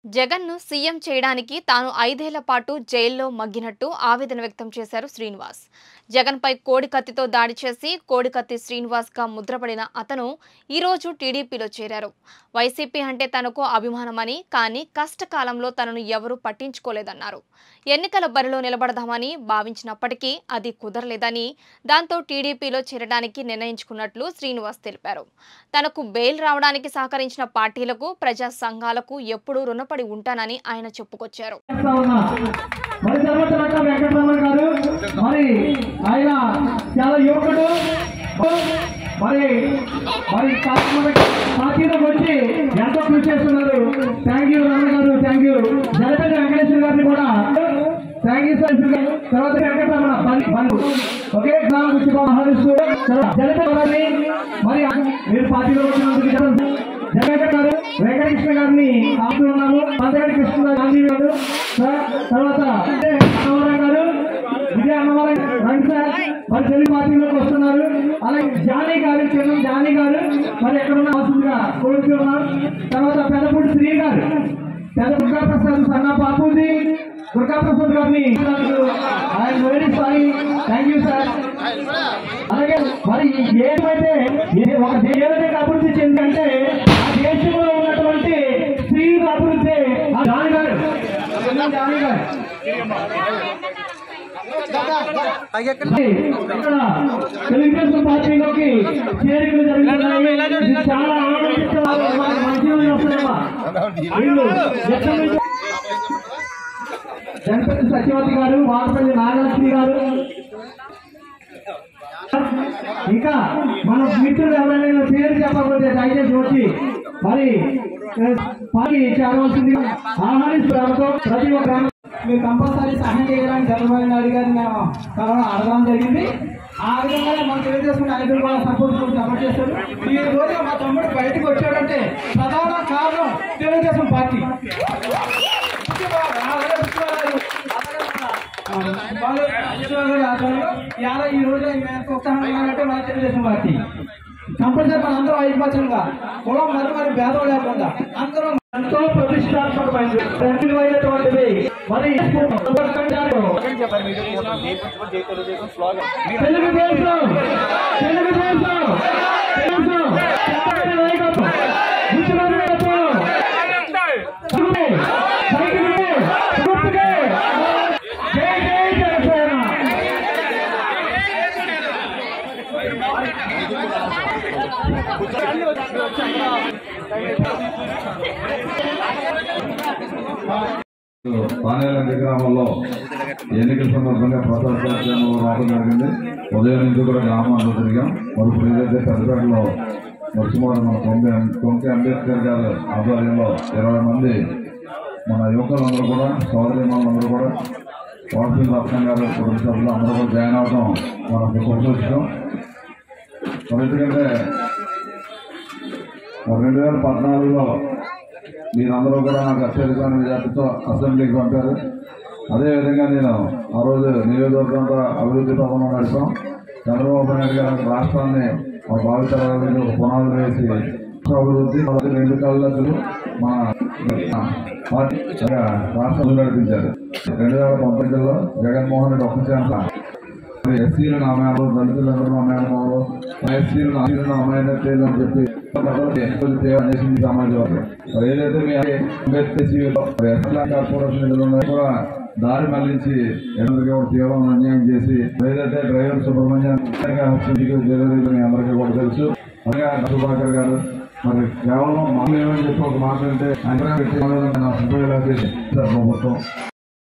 జగన్ను సీఎం చేయడానికి తాను 5 ఏళ్ల పాటు జైల్లో మగ్గినట్టు ఆవేదన వ్యక్తం చేశారు శ్రీనివాస్. జగన్పై కోడికత్తితో దాడి చేసి కోడికత్తి శ్రీనివాస్గా ముద్రపడిన అతను ఈరోజు టీడీపీలో చేరారు. వైసీపీ అంటే తనకు అభిమానమని, కానీ కష్టకాలంలో తనను ఎవరూ పట్టించుకోలేదన్నారు. ఎన్నికల బరిలో నిలబడదామని భావించినప్పటికీ అది కుదరలేదని, దాంతో టీడీపీలో చేరడానికి నిర్ణయించుకున్నట్లు శ్రీనివాస్ తెలిపారు. తనకు బెయిల్ రావడానికి సహకరించిన పార్టీలకు, ప్రజా సంఘాలకు ఎప్పుడూ రుణపడి ఉంటానని ఆయన చెప్పుకొచ్చారు. ఎంతో కృషి చేస్తున్నారు. థ్యాంక్ యూ రమణ గారు, థ్యాంక్ యూ జలపల్లి వెంకటేశ్వర గారిని కూడా థ్యాంక్ యూ సార్. తర్వాత వెంకటరమణ ఒకే గ్రామం గురించి ఆహ్వానిస్తూ జలపల్లి మరి మీరు పార్టీలో వచ్చినందుకు జగన్ గారు వెంకటకృష్ణ గారిని ఆపుతున్నాము. మందగడి కృష్ణ గాంధీ గారు, తర్వాత అన్నవరం గారు, విజయ అన్నవరం రండి సార్ మరి తెలుగు పార్టీలోకి వస్తున్నారు. అలాగే జానీ గారు, చిన్న జానీ గారు మరి ఎక్కడున్న అవసరంగా కోరుతున్నారు. తర్వాత పెద్దపూడి శ్రీ గారు, పెద్ద దుర్గాప్రసాద్ సన్నా బాపూజీ దుర్గాప్రసాద్ గారిని I'm very sorry, thank you sir. అలాగే మరి ఏమైతే ఒక ఏదైతే అభివృద్ధి చెందంటే ఆ దేశంలో ఉన్నటువంటి స్త్రీల అభివృద్ధి జానీ గారు, జానీ గారు తెలుగుదేశం పార్టీలోకి చేరికలు జరుగుతున్నాయి. చాలా జనపతి సత్యవతి గారు, వాడపల్లి నాగలక్ష్మి గారు, ఇంకా మన మిత్రులు ఎవరైనా పేరు చెప్పకపోతే దయచేసి వచ్చి మరి పార్టీ చేరవలసింది ఆహ్వానిస్తూ ప్రతి ఒక్క మీరు కంపల్సరీ సహాయం చేయడానికి చంద్రబాబు నాయుడు గారిని మేము అడగడం జరిగింది. ఆ విధంగా మనం తెలుగుదేశం నాయకులు కూడా సపోర్ట్ చేస్తారు. ఈ రోజు మా తమ్ముడు బయటకు వచ్చాడంటే ప్రధాన కారణం తెలుగుదేశం పార్టీ. ఈ రోజు ఉత్సాహంగా అంటే మన తెలుగుదేశం పార్టీ కంపల్సరీ మన అందరూ ఐకమత్యంగా కులం మరి భేదం లేకుండా అందరూ ఎంతో ప్రతిష్టాత్మకమైనది అయినటువంటిది. మరి పానేలంక గ్రామంలో ఎన్నికల సందర్భంగా ప్రచారం రావడం జరిగింది. ఉదయం నుంచి కూడా గ్రామాల్లో తిరిగాం. మరొక ఏదైతే పెద్దపేటలో వర్షమాడు మన కొంకె అంబేద్కర్ గారి ఆధ్వర్యంలో 20 మంది మన యువకులందరూ కూడా, సోదరిమణులందరూ కూడా, వార్షిక రత్నం గారు కుటుంబ సభ్యులు అందరూ కూడా జాయిన్ అవడం మనకు సంతోషం. మరి ఎందుకంటే 2014లో మీరందరూ కూడా నాకు అత్యధిక మెజార్టీతో అసెంబ్లీకి పంపారు. అదేవిధంగా నేను ఆ రోజు నియోజకవర్గంతో అభివృద్ధి పథకంలో నడిపాం. చంద్రబాబు నాయుడు గారు రాష్ట్రాన్ని మా భావితరాలకు ఒక పునాదులు వేసి అభివృద్ధి 2 కళ్ళకు మన పార్టీ రాష్ట్రంలో నడిపించారు. 2019లో జగన్మోహన్ రెడ్డి ఒక్క ఛాన్స్ ఎస్సీలను అమ్మాయాలు, దళితులందరూ అమ్మాయాలు, ఎస్సీలను అమ్మాయినట్లేదు అని చెప్పి చేసింది సమాజం. ఏదైతే మీ అంబేద్కర్ కార్పొరేషన్ నిధులు ఉన్నాయో కూడా దారి మళ్లించి ఎవరికి కూడా తీవ్రం అన్యాయం చేసి ఏదైతే డ్రైవర్ సుబ్రహ్మణ్యం మీ అందరికీ కూడా తెలుసు. అలాగే సుభాకర్ గారు మరి కేవలం మామూలు ఏమని చెప్పి ఒక మాట అంటే ప్రభుత్వం